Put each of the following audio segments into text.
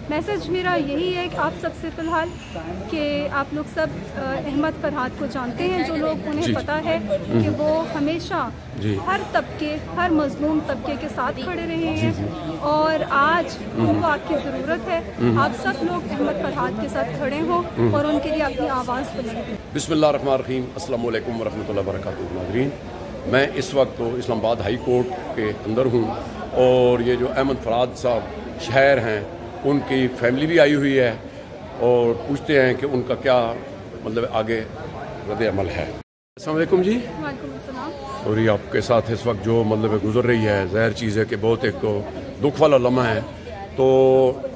Message मेरा यही है कि आप सबसे फ़िलहाल कि आप लोग सब अहमद फरहाद को जानते हैं, जो लोग उन्हें पता है कि वो हमेशा हर तबके, हर मजलूम तबके के साथ खड़े रहे हैं और आज उनको आपकी ज़रूरत है। आप सब लोग अहमद फरहाद के साथ खड़े हों और उनके लिए अपनी आवाज़ बुलंद करें। बिस्मिल्लाहिर्रहमानिर्रहीम, अस्सलामु अलैकुम वरहमतुल्लाहि वबरकातुहू। नाज़रीन, मैं इस वक्त तो इस्लामाबाद हाई कोर्ट के अंदर हूँ और ये जो अहमद फरहाद साहब शहर हैं, उनकी फैमिली भी आई हुई है और पूछते हैं कि उनका क्या मतलब आगे रद्द अमल है। अस्सलाम वालेकुम जी। वालेकुम अस्सलाम। और ये आपके साथ इस वक्त जो मतलब गुजर रही है, ज़ाहिर चीज़ है कि बहुत एक दुख वाला लम्हा है। तो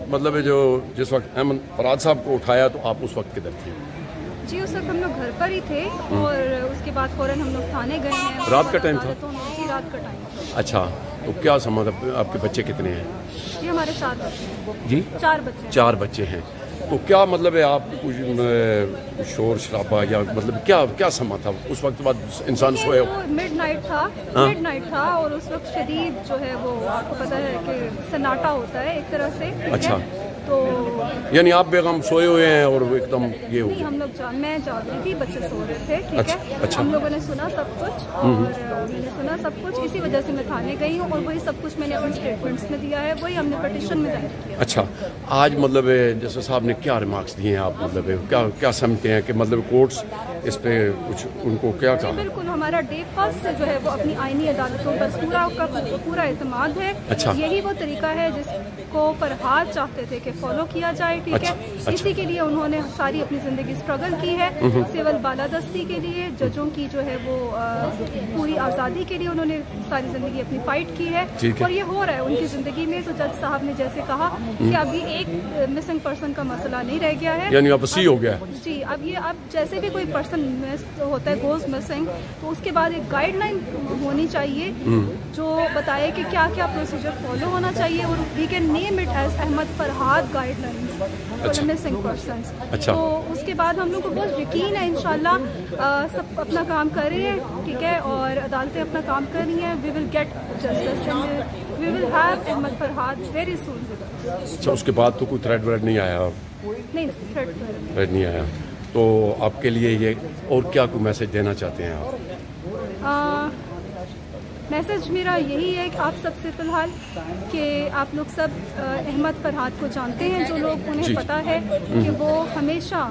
मतलब जो जिस वक्त अहमद फरहाद साहब को उठाया तो आप उस वक्त किधर थे? जी, उस वक्त हम लोग घर पर ही थे और उसके बाद फ़ौरन हम लोग थाने गए हैं। रात का टाइम था? जी, रात का टाइम था। अच्छा, तो क्या समझ, आपके बच्चे कितने हैं? ये हमारे 4 बच्चे हैं। जी, 4 बच्चे हैं। 4 बच्चे हैं। तो क्या मतलब है, आप कुछ शोर शराबा या मतलब क्या समा था उस वक्त बाद इंसान सोए? मिडनाइट था और उस वक्त शदीद जो है वो आपको पता है कि सन्नाटा होता है एक तरह से। अच्छा, तो यानी आप बेगम सोए हुए हैं और वो एकदम ये हो गया? हम लोग मैं जाग रही थी, बच्चे सो रहे थे, ठीक है। अच्छा। हम लोगों ने सुना सब कुछ और मैंने सुना सब कुछ, इसी वजह से मैं थाने गई हूँ और वही सब कुछ मैंने अपने स्टेटमेंट्स में दिया है, वही हमने पिटीशन में दायर किया। अच्छा, आज मतलब जैसे साहब ने क्या रिमार्क्स दिए हैं, आप मतलब क्या समझते हैं कि मतलब कोर्ट्स इस पे कुछ उनको क्या कहा? बिल्कुल, हमारा डे फर्स्ट से जो है वो अपनी आईनी अदालतों पर पूरा एतमाद है। अच्छा। यही वो तरीका है जिसको फरहाद चाहते थे कि फॉलो किया जाए, ठीक है। इसी के लिए उन्होंने सारी अपनी ज़िंदगी स्ट्रगल की है, सिविल बालादस्ती के लिए, जजों की जो है वो पूरी आज़ादी के लिए उन्होंने सारी ज़िंदगी अपनी फाइट की है और ये हो रहा है उनकी ज़िंदगी में। तो जज साहब ने जैसे कहा कि अभी एक मिसिंग पर्सन का मसला नहीं रह गया है, यानी अब वसी हो गया जी। अब जैसे भी कोई पर्सन मिस होता है, गोज मिसिंग, तो उसके बाद एक गाइडलाइन होनी चाहिए जो बताए कि क्या क्या प्रोसीजर फॉलो होना चाहिए और we can name it as Ahmad Farhad guidelines for missing persons. अच्छा। तो उसके बाद हम लोग को बहुत यकीन है इंशाल्लाह सब अपना काम कर रहे हैं, ठीक है, और अदालतें अपना काम कर रही हैं। We will get justice and we will have Ahmad Farhad very soon. अच्छा, उसके बाद तो कोई थ्रेट व्रेट नहीं आया? नहीं, थ्रेट नहीं आया। तो आपके लिए ये और क्या कोई मैसेज देना चाहते हैं आप? मैसेज मेरा यही है कि आप सबसे फ़िलहाल कि आप लोग सब अहमद फरहाद को जानते हैं, जो लोग उन्हें पता है कि वो हमेशा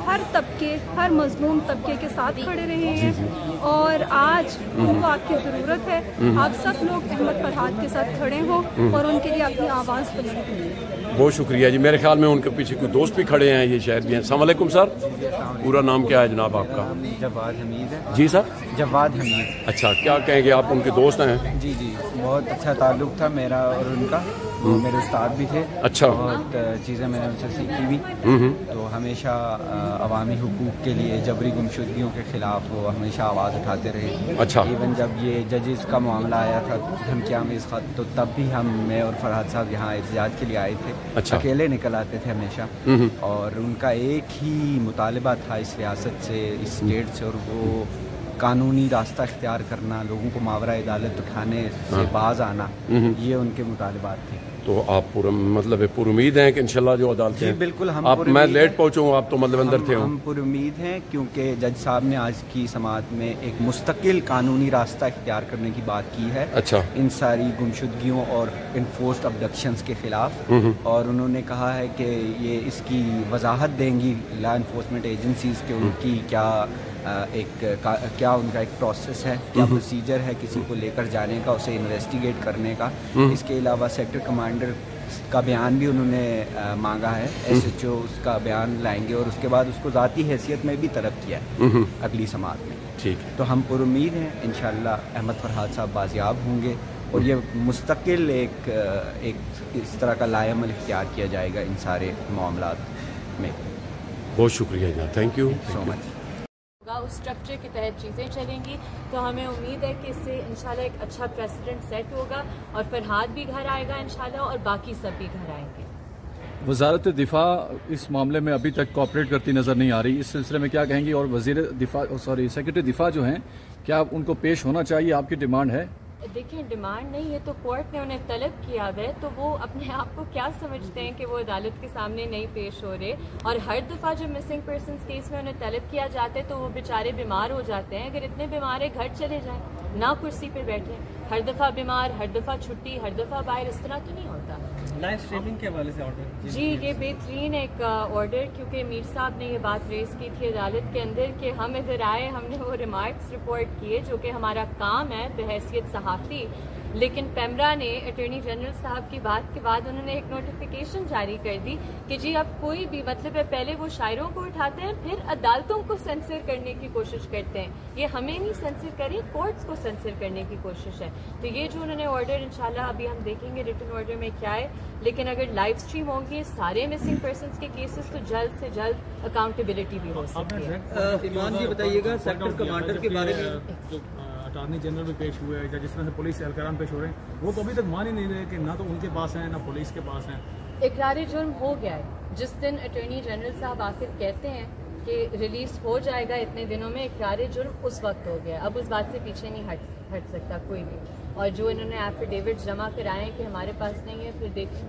हर तबके, हर मजलूम तबके के साथ खड़े रहे हैं और आज उनको आपकी ज़रूरत है। आप सब लोग अहमद फरहाद के साथ खड़े हों और उनके लिए अपनी आवाज़ बुलंद करें। बहुत शुक्रिया जी। मेरे ख्याल में उनके पीछे कोई दोस्त भी खड़े हैं, ये शायद भी हैं। अस्सलाम वालेकुम सर, पूरा नाम क्या है जनाब आपका? जवाद हमीद है। जी सर? जवाद हमीद। अच्छा, क्या कहेंगे, आप उनके दोस्त हैं? जी, बहुत अच्छा ताल्लुक़ था मेरा और उनका। वो मेरे उस्ताद भी थे। अच्छा। बहुत चीज़ें मैंने उनसे सीखी भी। तो हमेशा अवामी हुकूक के लिए, जबरी गुमशुदगियों के ख़िलाफ़ वो हमेशा आवाज़ उठाते रहे। अच्छा। इवन जब ये जजेस का मामला आया था धमकियाँ में इस खत, तो तब भी मैं और फरहाद साहब यहाँ एहतजाज के लिए आए थे। अच्छा। अकेले निकल आते थे हमेशा और उनका एक ही मुतालबा था इस रियासत से, इस स्टेट से, और वो कानूनी रास्ता इख्तियार करना, लोगों को मावरा अदालत उठाने से बाज आना, ये उनके मुतालबात थे। तो आप पूरा मतलब पूरी उम्मीद हैं कि इंशाल्लाह जो अदालतें हैं? बिल्कुल, हम आप, मैं लेट पहुँचूँ, आप तो मतलब अंदर थे? हम पूरी उम्मीद हैं क्योंकि जज साहब ने आज की समाअत में एक मुस्तकिल कानूनी रास्ता इख्तियार करने की बात की है। अच्छा। इन सारी गुमशुदगियों और इन्फोर्स्ड अब्डक्शंस के खिलाफ, और उन्होंने कहा है कि ये इसकी वजाहत देंगी लॉ इन्फोर्समेंट एजेंसीज़ के उनकी क्या उनका एक प्रोसेस है, क्या प्रोसीजर है किसी को लेकर जाने का, उसे इन्वेस्टिगेट करने का। इसके अलावा सेक्टर कमांडर का बयान भी उन्होंने मांगा है, SHO उसका बयान लाएंगे और उसके बाद उसको ज़ाती हैसियत में भी तलब किया है अगली समाअत में। ठीक है। तो हम पुर उम्मीद हैं इंशाअल्लाह अहमद फरहाद साहब बाजियाब होंगे और ये मुस्तकिल एक इस तरह का लाएअमल इख्तियार किया जाएगा इन सारे मामलात में। बहुत शुक्रिया जनाब, थैंक यू सो मच। उस स्ट्रक्चर के तहत चीज़ें चलेंगी तो हमें उम्मीद है कि इससे इंशाल्लाह एक अच्छा प्रेसिडेंट सेट होगा और फरहाद भी घर आएगा इंशाल्लाह और बाकी सब भी घर आएंगे। वज़ारत दिफा इस मामले में अभी तक कोऑपरेट करती नज़र नहीं आ रही, इस सिलसिले में क्या कहेंगी? और सेक्रेटरी दिफा जो हैं, क्या उनको पेश होना चाहिए? आपकी डिमांड है? دیکھیں ڈیمانڈ نہیں ہے تو کورٹ نے انہیں طلب کیا ہے تو وہ اپنے آپ کو کیا سمجھتے ہیں کہ وہ عدالت کے سامنے نہیں پیش ہو رہے. اور ہر دفعہ جو مسنگ پرسنز کیس میں انہیں طلب کیا جاتا ہے تو وہ بیچارے بیمار ہو جاتے ہیں. اگر اتنے بیمار ہیں گھر چلے جائیں, نہ کرسی پہ بیٹھیں. ہر دفعہ بیمار, ہر دفعہ چھٹی, ہر دفعہ باہر, اس طرح تو نہیں ہوتا. لائف اسٹریمنگ کے حوالے سے آرڈر جی یہ بہترین ایک آرڈر, کیونکہ میر صاحب نے یہ بات ریز کی تھی عدالت کے اندر کہ ہم ادھر آئے, ہم نے وہ ریمارکس رپورٹ کیے جو کہ ہمارا کام ہے بحیثیت صحافی, لیکن پیمرا نے اٹارنی جنرل صاحب کی بات کے بعد انہوں نے ایک نوٹیفیکیشن جاری کر دی کہ جی اب کوئی بھی مطلب ہے پہلے وہ شاعروں کو اٹھاتے ہیں پھر عدالتوں کو سینسر کرنے کی کوشش کرتے ہیں. یہ ہمیں نہیں سینسر کریں, کورٹس کو سینسر کرنے کی کوشش ہے. تو یہ جو انہوں نے آرڈر انشاءاللہ ابھی ہم دیکھیں گے ریٹن آرڈر میں کیا ہے, لیکن اگر لائیو اسٹریم ہوں گی سارے مسنگ پرسنس کے کیسز تو جلد سے جلد اکاؤنٹیبلٹی بھی ہو سکتی ہے. ایمان جی بتائیے گا سیکٹر کمانڈر کے بارے میں اٹارنی جنرل بھی پیش ہوئے یا جس طرح سے پولیس اہلکاران پیش ہو رہے ہیں, وہ تو ابھی تک مان ہی نہیں رہے کہ نہ تو ان کے پاس ہیں نہ پولیس کے پاس ہیں. اقرار جرم ہو گیا ہے. جس دن اٹارنی جنرل صاحب آخر کہتے ہیں کہ ریلیز ہو جائے گا اتنے دنوں میں, اقرار جرم اس وقت ہو گیا. اب اس بات سے پیچھے نہیں ہٹ سکتا کوئی بھی. اور جو انہوں نے ایفیڈیوٹ جمع کرائے ہیں کہ ہمارے پاس نہیں ہے, پھر دیکھیں.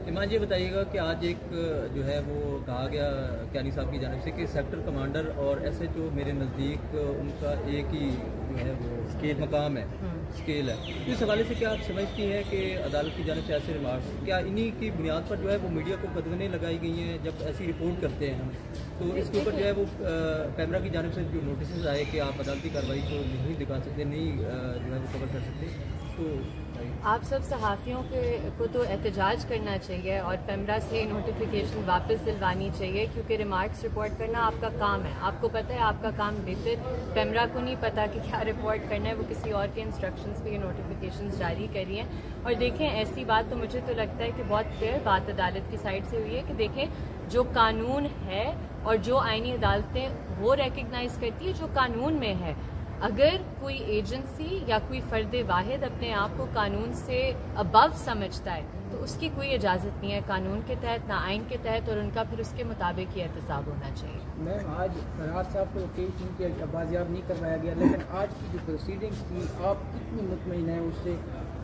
ایمان جی بتائیے گا کہ آج ایک جو ہے وہ کہا گیا کیانی صاحب کی جانب سے کہ سیکٹر کمانڈر اور ایس ایچ او میرے نزدیک ان کا ایک ہی جو ہے وہ مقام ہے, اسکیل ہے. اس حوالے سے کیا آپ سمجھتی ہیں کہ عدالت کی جانب سے ایسے ریمارکس کیا انہی کی بنیاد پر جو ہے وہ میڈیا کو قدغنیں لگائی گئی ہیں جب ایسی رپورٹ کرتے ہیں ہم, تو اس کے اوپر جو ہے وہ پیمرا کی جانب سے جو نوٹسز آئے کہ آپ عدالتی کارروائی کو نہیں دکھا سکتے, نہیں جو ہے وہ کور کر سکتے, تو آپ سب صحافیوں کو تو احتجاج کرنا چاہیے اور پیمرا سے نوٹیفیکیشن واپس دلوانی چاہیے, کیونکہ ریمارکس رپورٹ کرنا آپ کا کام ہے. آپ کو پتہ ہے آپ کا کام بہتر, پیمرا کو نہیں پتہ کہ کیا رپورٹ کرنا ہے. وہ کسی اور کے انسٹرکشنز پہ یہ نوٹیفیکیشنز جاری کری ہیں. اور دیکھیں ایسی بات تو مجھے تو لگتا ہے کہ بہت کلیئر بات عدالت کی سائڈ سے ہوئی ہے کہ دیکھیں جو قانون ہے اور جو آئینی عدالتیں وہ ریکگنائز کرتی ہے جو قانون میں ہے. اگر کوئی ایجنسی یا کوئی فرد واحد اپنے آپ کو قانون سے ابو سمجھتا ہے تو اس کی کوئی اجازت نہیں ہے قانون کے تحت نہ آئین کے تحت, اور ان کا پھر اس کے مطابق ہی احتساب ہونا چاہیے. میم آج فرحات صاحب کو کئی چیز کے بازیاب نہیں کروایا گیا, لیکن آج کی جو پروسیڈنگس تھی آپ کتنی مطمئن ہیں اس سے؟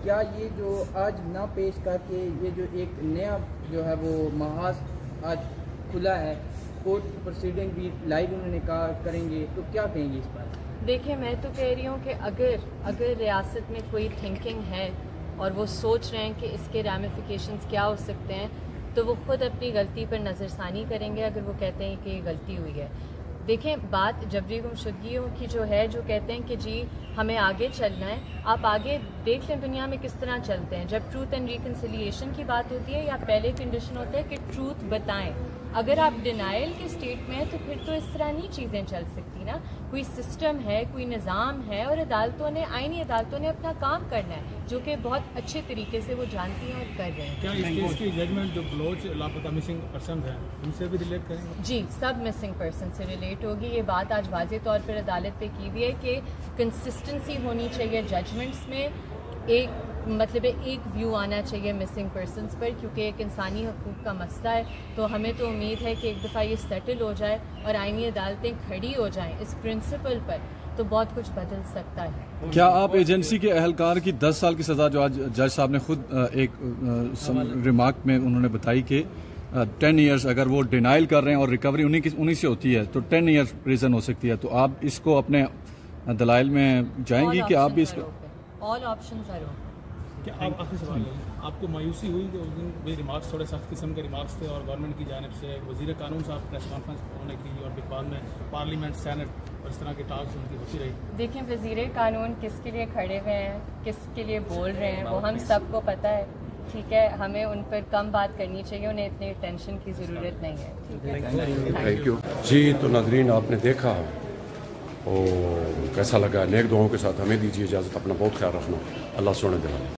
کیا یہ جو آج نہ پیش کر کے یہ جو ایک نیا جو ہے وہ محاذ آج کھلا ہے, کورٹ کی پروسیڈنگ بھی لائیو انہوں نے کہا کریں گے, تو کیا کہیں گے اس پر؟ دیکھیں میں تو کہہ رہی ہوں کہ اگر ریاست میں کوئی تھنکنگ ہے اور وہ سوچ رہے ہیں کہ اس کے ریمیفیکیشنز کیا ہو سکتے ہیں تو وہ خود اپنی غلطی پر نظر ثانی کریں گے اگر وہ کہتے ہیں کہ یہ غلطی ہوئی ہے. دیکھیں بات جبری گمشدگیوں کی جو ہے, جو کہتے ہیں کہ جی ہمیں آگے چلنا ہے, آپ آگے دیکھ لیں دنیا میں کس طرح چلتے ہیں. جب ٹروتھ اینڈ ریکنسیلیشن کی بات ہوتی ہے یا پہلے کنڈیشن ہوتا ہے کہ ٹروتھ بتائیں. اگر آپ ڈینائل کے اسٹیٹ میں ہیں تو پھر تو اس طرح نہیں چیزیں چل سکتی نا. کوئی سسٹم ہے, کوئی نظام ہے, اور عدالتوں نے, آئینی عدالتوں نے اپنا کام کرنا ہے جو کہ بہت اچھے طریقے سے وہ جانتی ہیں اور کر رہے ہیں. کیا اس کیس کی ججمنٹ جو بلوچ لاپتہ مسنگ پرسن ہیں ان سے بھی ریلیٹ کریں گے؟ جی سب مسنگ پرسن سے ریلیٹ ہوگی. یہ بات آج واضح طور پر عدالت پہ کی ہوئی ہے کہ کنسسٹنسی ہونی چاہیے ججمنٹس میں, ایک مطلب ایک ویو آنا چاہیے مسنگ پرسنس پر, کیونکہ ایک انسانی حقوق کا مسئلہ ہے. تو ہمیں تو امید ہے کہ ایک دفعہ یہ سیٹل ہو جائے اور آئینی عدالتیں کھڑی ہو جائیں اس پرنسپل پر, تو بہت کچھ بدل سکتا ہے. کیا آپ ایجنسی کے اہلکار کی 10 سال کی سزا جو آج جج صاحب نے خود ایک ریمارک میں انہوں نے بتائی کہ 10 ایئرس اگر وہ ڈینائل کر رہے ہیں اور ریکوری انہی سے ہوتی ہے تو 10 ایئرس پریزن ہو سکتی ہے, تو آپ اس کو اپنے دلائل میں جائیں گی کہ آپ بھی اس کو آل آپشنز آر اوپن؟ آپ آخری سوال ہے, آپ کو مایوسی ہوئی کہ اس دن بھی ریمارکس تھوڑے سخت قسم کے ریمارکس تھے اور گورنمنٹ کی جانب سے وزیر قانون صاحب پریس کانفرنس انہوں نے کی اور بعد میں پارلیمنٹ سینٹ اور اس طرح کی ٹاکس ان کی ہوتی رہی. دیکھیں وزیر قانون کس کے لیے کھڑے ہوئے ہیں, کس کے لیے بول رہے ہیں, وہ ہم سب کو پتہ ہے. ٹھیک ہے, ہمیں ان پر کم بات کرنی چاہیے, انہیں اتنی ٹینشن کی ضرورت نہیں ہے. ٹھیک ہے, تھینک یو. جی تو ناظرین آپ نے دیکھا اور کیسا لگا, نیک دعاؤں کے ساتھ ہمیں دیجیے اجازت, اپنا بہت خیال رکھنا, اللہ سونے دلا.